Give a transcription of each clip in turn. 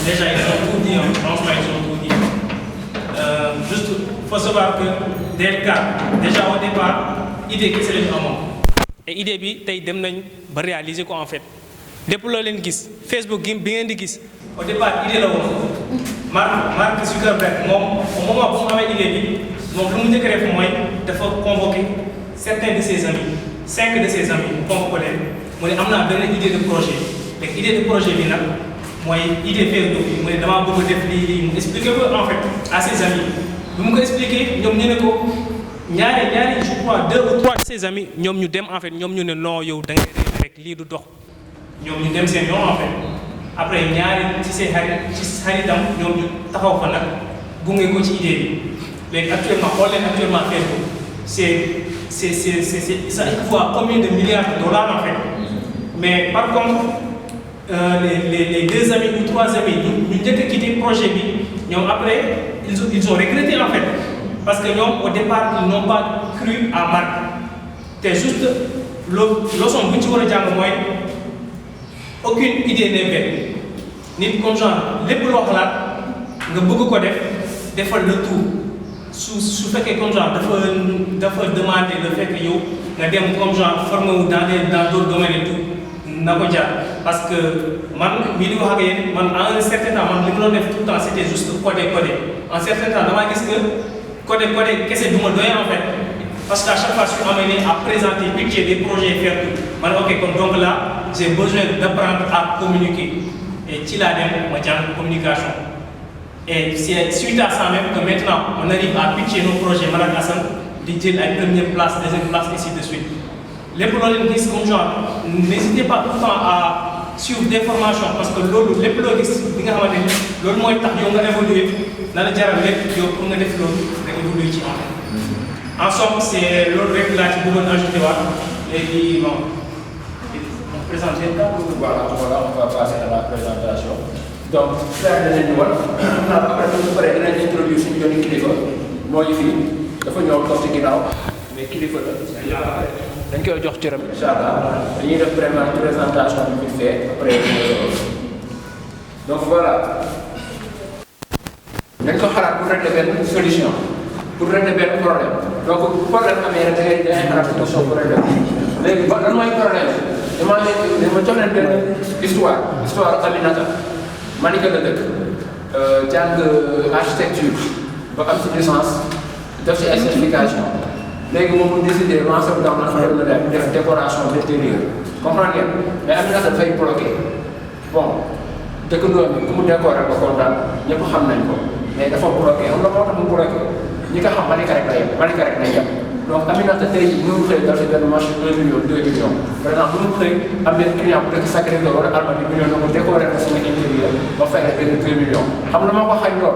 déjà ils ont tout dit, hein. Franchement ils ont tout dit. Juste, il faut savoir que DLK, déjà au départ, idée qui c'est le moment. Et idée bi tay dem nañ ba réaliser ko en fait. Lépp loo leen gis Facebook gi bi ngeen di gis au départ idée la woon Mark Zuckerberg moom au moment bu mu amee idée bi moom lu mu njëkk a def mooy dafa convoquer certains de ses amis 5 de ses amis mu convoqué leen mu ne am naa benn idée de projet léegi idée de projet bi nag mooy idée Facebook bi mu ne damaa bëgg a def lii mu expliqué ko en fait à ses amis bi mu ko expliqué ñoom ñu ne ko ñaari je crois 2 ou 3 de ses amis ñoom ñu dem en fait ñoom ñu ne non yow da ngay rek lii du dox ñoom ñu dem seen yoon en fait après ñaari ci seen xaritam ñoom ñu taxaw fa nag gunge ko ci idée bi léegi actuellement xool leen actuellement Facebook ça équivaut à combien de milliards de dollars en fait mais par contre les 2 amis ou 3 amis ñu njëkk a quitté projet bi ñoom après ils ont regretté en fait parce que ñoom au départ ils n'ont pas cru à Mark te juste leçon bu ñu ci war a jàng mooy aucune idée n'est bête nit comme genre lépp loo xalaat nga bëgg ko defal le tout su fekkee comme genre dafa demander le fait que yow nga dem comme genre formé wu dans d'autres domaines et tout na ko jaar parce que man mii di wax ak yéen man en un certain temps man li ma doon def tout le temps c'était juste coder en certain temps damaa gis que coder kese du ma doy en fait parce qu'à chaque fois je suis amené à présenter pitcher des projets faire tout man ok comme donc là j'ai besoin d'apprendre à communiquer et ci laa dem ma jàng communication et c'est suite à ça même que maintenant on arrive à pitcher nos projets man ak Assane di jël ay première place deuxième place ainsi de suite lépp loo leen gis comme genre n'hésitez pas tout le temps à suivre des formations parce que loolu lépp loo gis bi nga xamante ni loolu mooy tax yow nga évoluer na la jaral lépp yow pour nga def loolu nga évoluer ci en somme c'est loolu rek laa ci bëggoon ajouter waat léegi bon on présente voilà on va passer à la présentation donc frère danañu war après bu ñu paree dinañ introduire suñu yoonu kilifa mooy fii dafa ñëw toog ci ginnaaw mais kilifa la dañ koy jox cëram incha allah dañuy def vraiment présentation bi ñu fait après donc voilà dañ ko xalaat pour régler benn solution pour régler benn problème donc problème amee rek da ngay xalaat solution pour régler léegi ba lan mooy problème dama jox leen benn histoire Aminata Malika la dëkk jàng architecture ba am ci licence def ci ay certification léegi moom mu décidé lancer wu dans l'entrepreneuriat def décoration d'intérieur comprendre ngeen mais Aminata dafay bloqué bon dëkkandoo bi ku mu décoré ba kontaan ñëpp xam nañ ko mais dafa bloqué xam nga moo tax mu bloqué ñi nga xam Malika rek lay yem donc Aminata tey jii mënul xëy dal ci benn marché 1 million 2 millions par exemple mënul xëy am benn client bu dëkk Sacré-Cœur wala Almadies million na ko décoré ko sama intérieur ba fay rek benn 2 millions xam na moo ko xañ lool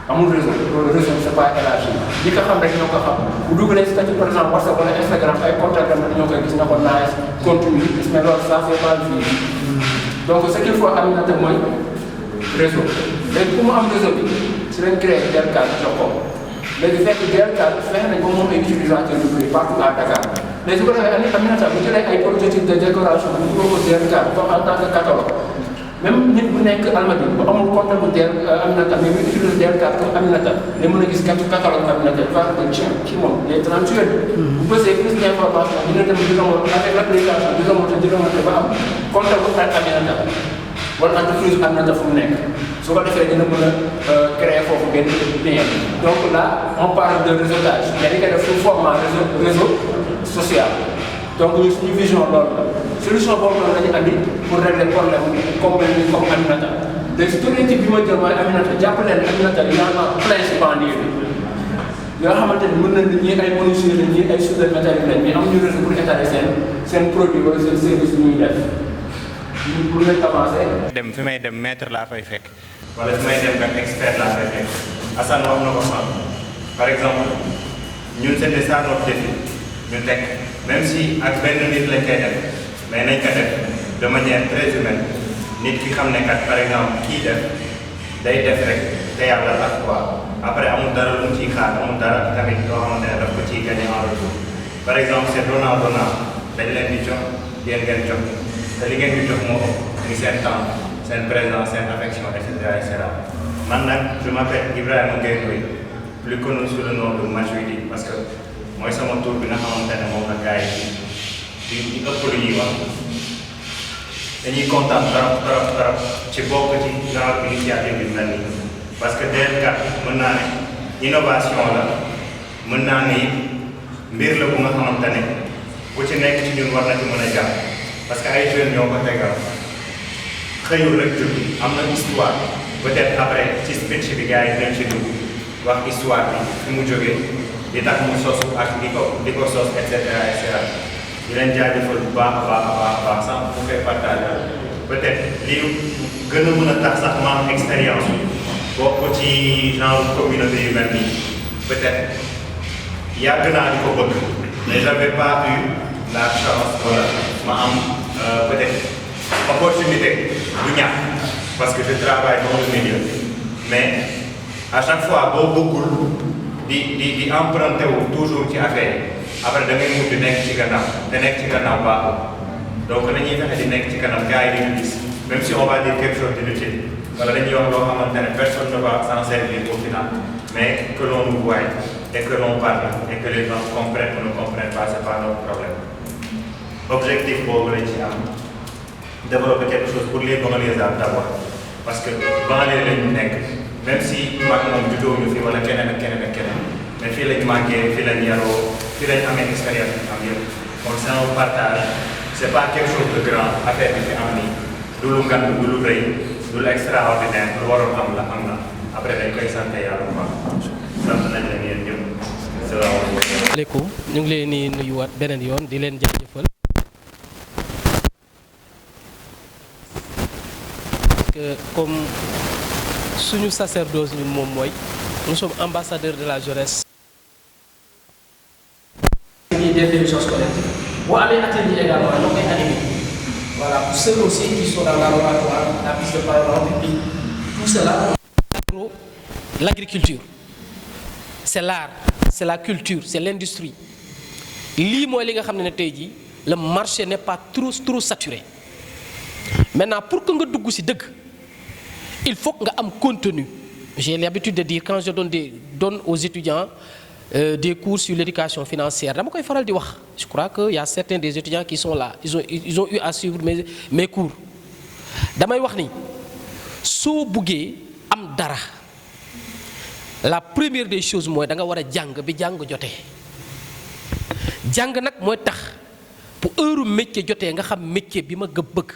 amul réseau loolu réseau c'est pas élargi ñi ko xam rek ñoo ko xam bu dugalee statut par exemple WhatsApp wala Instagram ay contact am ñoo koy gis na ko naaj continue gis mais loolu ça c'est pas vie donc ce qu'il faut Aminata mooy réseau léegi pour mu am réseau bi si leen créé DLK jox ko léegi fekk DLK fexe nañ ba moom ay utilisateurs yu bëri partout à Dakar léegi su ko defee Aminata bu jëlee ay prototypes de décoration bu ñu ko DLK comme en tant que catalogue même nit bu nekk Almadies bu amul compte bu Aminata mais bu utilisé DLK comme Aminata day mën a gis catalogue Aminata il va que tiens kii moom les 38 bu bësee plus d'information dina dem di remonter avec l'application di remonter ba am compte bu Aminata wala entreprise Aminata fu mu nekk su ko defee dina mën a créer foofu benn lien donc là on parle de réseautage mais dañ koy def sous format réseau social donc ñun suñu vision loolu la solution boobu noonu la ñu andi pour régler problème comme Aminata léegi tournée bi ma jël mooy Aminata jàpp leen Aminata y en a plein ci banlieue bi yoo xamante ni mën nañ ñii ay menuisiers lañ ñii ay soudeurs métalliques lañ mais amuñu réseau pour étaler seen produit wala seen service yu ñuy def pour nañ avancer. dem fi may dem maître laa fay fekk wala fi may dem benn expert laa fay fekk Assane wax na ko sànq par exemple ñun c'était ça notre défi ñu teg même si ak benn nit lañ koy def mais nañ ko def de manière très humaine nit ki xam ne kat par exemple kii day def rek te yàlla tax quoi après amul dara lu mu ciy xaar amul dara tamit loo xamante ne daf ko ciy gagné en retour par exemple c'est donnant dañ leen di jox yéen ngeen jox te li ngeen di jox moo ëpp muy seen temps seen présence seen affection et cetera. Man nag je m'appelle Ibrahima Gueye Ndoye, plus connu sous le nom de Majwidi, parce que mooy sama tur bi nga xamante ne moom la gars yi di ëpp lu ñuy wax. dañuy kontaan trop ci bokk ci genre initiative yu mel nii parce que DL4 mën naa ne innovation la mën naa ne it mbir la bu nga xamante ne ku ci nekk ci ñun war na ci mën a jàpp parce que ay jeunes ñoo ko tegal xëyul rek jub am na histoire peut-être après ci speech bi gars yi dinañ ci dugg wax histoire bi fi mu jógee di tax mu sosu ak di ko sos et cetera et cetera. di leen jaajëfal bu baax a baax sax bu koy partager peut-être lii gën a mën a tax sax ma am expérience bokk ci genre communauté yu mel nii peut-être yàgg naa di ko bëgg mais j'avais pas eu la chance wala ma am peut-être opportunité du ñàkk parce que je travaille dans le milieu mais à chaque fois boo bëggul di emprunté wu toujours ci affaire yi après da ngay mujj nekk ci gannaaw te nekk ci gannaaw baaxul donc dañuy fexe di nekk ci kanam gars yi dañuy gis même si on va dire quelque chose d'inutile wala dañuy wax loo xamante ne personne ne va s'en servir au final mais que l'on nous voie et que l'on parle et que les gens comprennent ou ne comprennent pas c'est pas notre problème. Objectif boobu lañ ci am développer quelque chose pour les banlieusards d'abord parce que banlieue lañu nekk même si mag moom juddoo ñu fi wala keneen ak keneen ak keneen mais fii lañ màggee fii lañ yaroo. fii lañ amee expérience bi am yëpp kon c'est un partage c'est pas quelque chose de grand affaire bi fi am nii du lu ngan du lu rëy du lu extraordinaire lu waroon am la am na après dañ koy sant yàlla bu baax sant nañ leen yéen ñëpp salaamaaleykum ñu ngi leen di nuyuwaat beneen yoon di leen jaajëfal parce que comme suñu sacerdoce ñun moom mooy nous sommes ambassadeurs de la jeunesse. des télévisions scolaires. Vous avez atelier également, donc animé. Voilà, pour ceux aussi qui sont dans le laboratoire, la piste de parole, tout cela. L'agriculture, c'est l'art, c'est la culture, c'est l'industrie. Lii mooy li nga xam ne tey jii le marché n'est pas trop saturé. Maintenant pour que nga dugg ci dëgg il faut que nga am contenu. J'ai l'habitude de dire quand je donne aux étudiants des cours sur l'éducation financière dama koy faral di wax je crois que y a certains des étudiants qui sont là ils ont eu à suivre mes cours damay wax ni soo buggee am dara la première des choses mooy da nga war a jàng bi jàng jotee jàng nag mooy tax bu heure métier jotee nga xam métier bi ma bëgg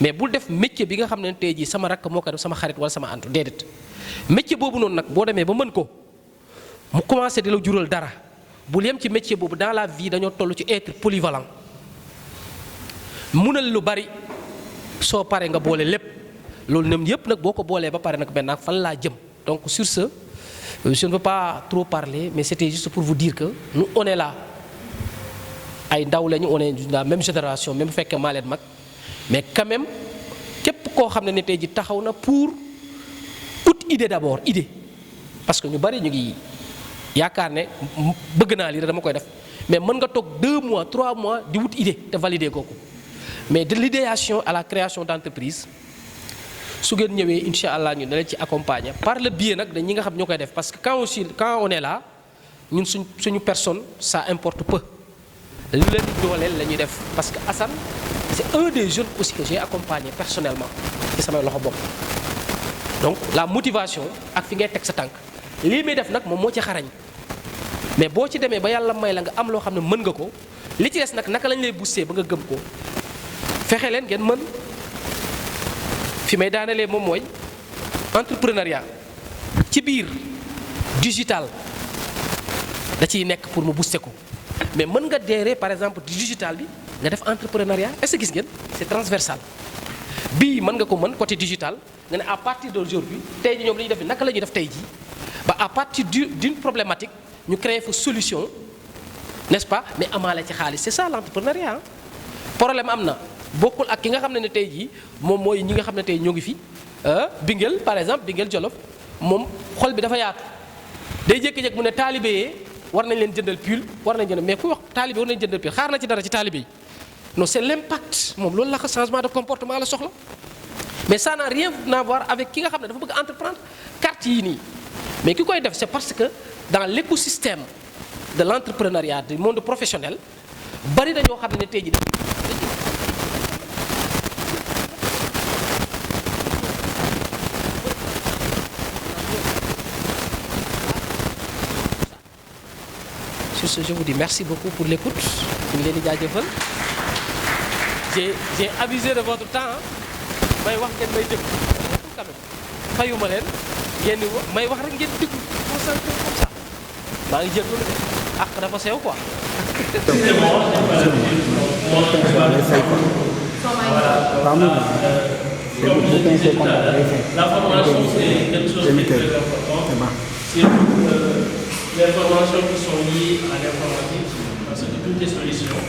mais bul def métier bi nga xam ne tey jii sama rakk moo ko def sama xarit wala sama àntu déedéet métier boobu noonu nag boo demee ba mën ko mu commencé di la jural dara bul yem ci métier boobu dans la vie dañoo toll ci être polyvalent munal lu bari soo paree nga boole lépp loolu ñoom yëpp nag boo ko boolee ba pare nag maintenant fan laa jëm donc sur ce je ne veux pas trop parler mais c'était juste pour vous dire que nous on est là ay ndaw lañu on est de la même génération même bu fekkee maa leen mag mais quand même képp koo xam ne tey ji taxaw na pour ut idée d'abord idée parce que ñu bari ñu ngi yaakaar ne bëgg naa lii dama koy def mais mën nga toog 2 mois 3 mois di wut idée te valider kooku mais de l'idéation à la création d'entreprise su ngeen ñëwee incha allah ñu da leen ci accompagner par le biais nag dañ ñi nga xam ñoo koy def parce que quand on est là ñun suñu personne ça importe peu li leen di dooleel la ñuy def parce que Assane c'est un des jeunes aussi que j'ai accompagné personnellement ci samay loxo bopp donc la motivation ak fi ngay teg sa tànk lii muy def nag moom moo ci xarañ mais boo ci demee ba yàlla may la nga am loo xam ne mën nga ko li ci des nag naka lañ lay booster ba nga gëm ko fexe leen ngeen mën fi may daanelee moom mooy entrepreneuriat ci biir digital da ciy nekk pour mu booster ko mais mën nga deeree par exemple digital bi nga def entrepreneuriat est-ce que gis ngeen c'est transversal bii mën nga ko mën côté digital nga ne à partir d'aujourd'hui tey jii ñoom li ñuy def naka la ñuy def tey jii ba à partir d'une problématique ñu créer fa solution n'est-ce pas mais amaale ci xaalis c'est ça l'entrepreneuriat problème am na bokkul ak ki nga xam ne tey jii moom mooy ñi nga xam ne tey ñoo ngi fi Bingel par exemple Bingel Jolof moom xol bi dafa yaatu day jékki-jékki mu ne taalibe yee war nañ leen jëndal pull war nañ jëndal mais ku wax taalibe war nañ jëndal pull xaar na ci dara ci taalibe yi non c'est l'impact moom loolu la ko changement de comportement la soxla mais ça n'a rien à voir avec ki nga xam ne dafa bëgg entreprendre carte yii nii mais ki koy def c'est parce que dans l'écosystème de l'entrepreneuriat du monde professionnel bari na ñoo xam ne tey jii sur ce je vous dis merci beaucoup pour l'écoute ñu ngi leen di jaajëfal j'ai abusé de votre temps may wax ngeen may déglu quand même fayuma leen ngeen di may wax rek ngeen déglu concentré comme ça maa ngi jéggalu de ak dafa sew quoi. La formation c'est quelque chose de très important. Les formations qui sont liées à l'informatique, parce que toutes les solutions,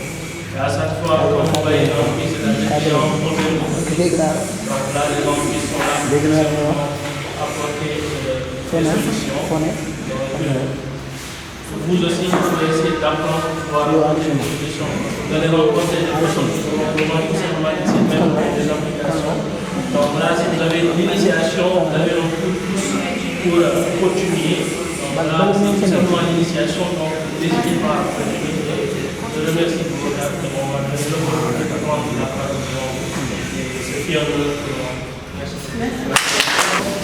et à chaque fois qu'on va y entreprises, c'est-à-dire qu'il y a un problème, donc là les entreprises sont là pour apporter des solutions. Vous aussi, vous pouvez essayer d'apprendre pour avoir des solutions. Vous allez rencontrer des personnes qui vont vraiment tout simplement essayer de mettre des applications. Donc là, si vous avez une initiation, vous avez un coup de pouce pour continuer. Voilà, c'est seulement l'initiation, donc n'hésitez pas à continuer. Je remercie pour votre accompagnement. Je vous remercie de prendre la parole et c'est fier de vous.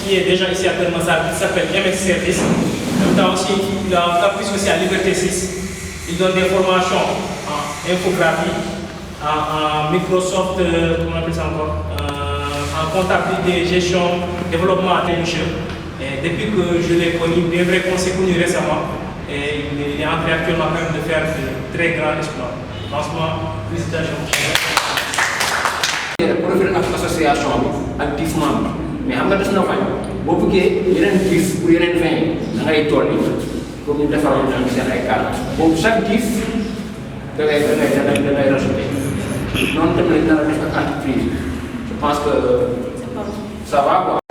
Qui est déjà ici à Kermassar, qui s'appelle MS Service. En même temps aussi, il a un campus aussi à Liberté 6. Il donne des formations en infographie, en Microsoft, comment on appelle ça encore, en comptabilité, gestion, développement intelligent. Et depuis que je l'ai connu, bien vrai qu'on s'est connu récemment, et il est en train actuellement quand même de faire de très grands exploits. Franchement, félicitations. Pour faire une association ak 10 membres mais xam nga des na fay boo bëggee yeneen 10 pour yeneen 20 da ngay toll pour ñu defaroon nañu seen ay carte boobu chaque 10 da ngay rajouter noonu tamit lañ nar a def ak entreprise je pense que ça va quoi.